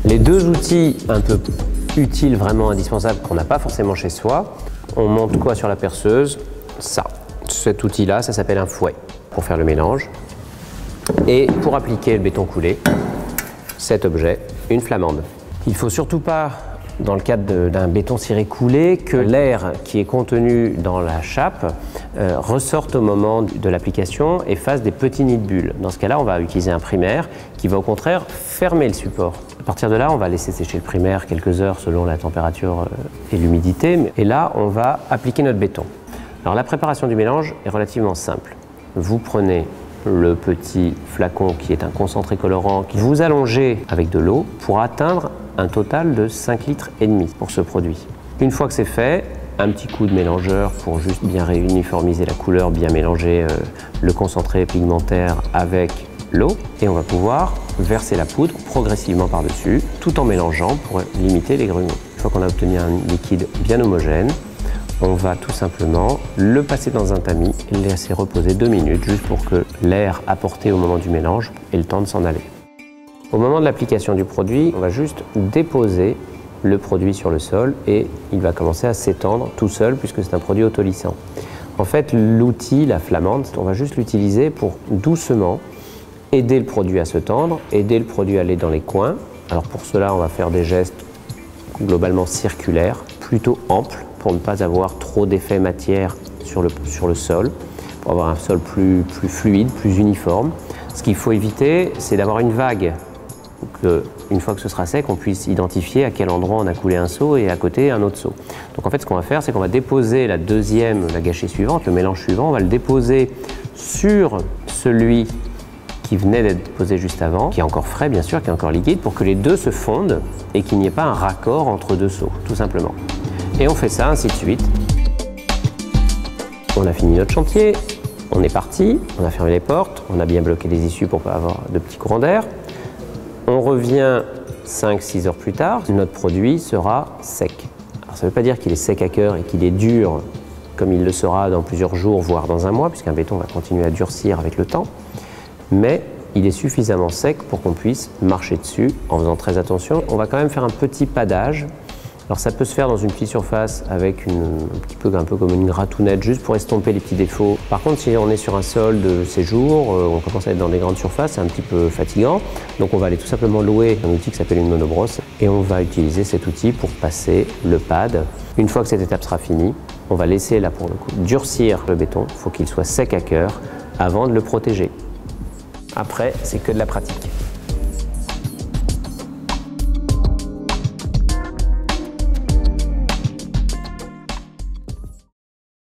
Les deux outils un peu utiles, vraiment indispensables, qu'on n'a pas forcément chez soi, on monte quoi sur la perceuse? Ça. Cet outil-là, ça s'appelle un fouet pour faire le mélange. Et pour appliquer le béton coulé, cet objet, une flamande. Il ne faut surtout pas, dans le cadre d'un béton ciré coulé, que l'air qui est contenu dans la chape ressorte au moment de l'application et fasse des petits nids de bulles. Dans ce cas-là, on va utiliser un primaire qui va au contraire fermer le support. À partir de là, on va laisser sécher le primaire quelques heures selon la température et l'humidité. Et là, on va appliquer notre béton. Alors la préparation du mélange est relativement simple. Vous prenez le petit flacon qui est un concentré colorant que vous allongez avec de l'eau pour atteindre un total de 5,5 litres pour ce produit. Une fois que c'est fait, un petit coup de mélangeur pour juste bien réuniformiser la couleur, bien mélanger le concentré pigmentaire avec l'eau et on va pouvoir verser la poudre progressivement par-dessus tout en mélangeant pour limiter les grumeaux. Une fois qu'on a obtenu un liquide bien homogène, on va tout simplement le passer dans un tamis et le laisser reposer 2 minutes juste pour que l'air apporté au moment du mélange ait le temps de s'en aller. Au moment de l'application du produit, on va juste déposer le produit sur le sol et il va commencer à s'étendre tout seul puisque c'est un produit autolissant. En fait, l'outil, la flamande, on va juste l'utiliser pour doucement aider le produit à se tendre, aider le produit à aller dans les coins. Alors pour cela, on va faire des gestes globalement circulaires, plutôt amples, pour ne pas avoir trop d'effet matière sur le sol, pour avoir un sol plus fluide, plus uniforme. Ce qu'il faut éviter, c'est d'avoir une vague, une fois que ce sera sec, on puisse identifier à quel endroit on a coulé un seau et à côté un autre seau. Donc en fait, ce qu'on va faire, c'est qu'on va déposer la gâchée suivante, le mélange suivant, on va le déposer sur celui qui venait d'être posé juste avant, qui est encore frais bien sûr, qui est encore liquide, pour que les deux se fondent et qu'il n'y ait pas un raccord entre deux seaux, tout simplement. Et on fait ça ainsi de suite. On a fini notre chantier, on est parti, on a fermé les portes, on a bien bloqué les issues pour ne pas avoir de petits courants d'air. On revient 5-6 heures plus tard, notre produit sera sec. Alors ça ne veut pas dire qu'il est sec à cœur et qu'il est dur comme il le sera dans plusieurs jours, voire dans un mois, puisqu'un béton va continuer à durcir avec le temps. Mais il est suffisamment sec pour qu'on puisse marcher dessus en faisant très attention. On va quand même faire un petit padage. Alors ça peut se faire dans une petite surface avec un peu comme une gratounette, juste pour estomper les petits défauts. Par contre, si on est sur un sol de séjour, on commence à être dans des grandes surfaces, c'est un petit peu fatigant. Donc on va aller tout simplement louer un outil qui s'appelle une monobrosse et on va utiliser cet outil pour passer le pad. Une fois que cette étape sera finie, on va laisser là pour le coup durcir le béton. Il faut qu'il soit sec à cœur avant de le protéger. Après, c'est que de la pratique.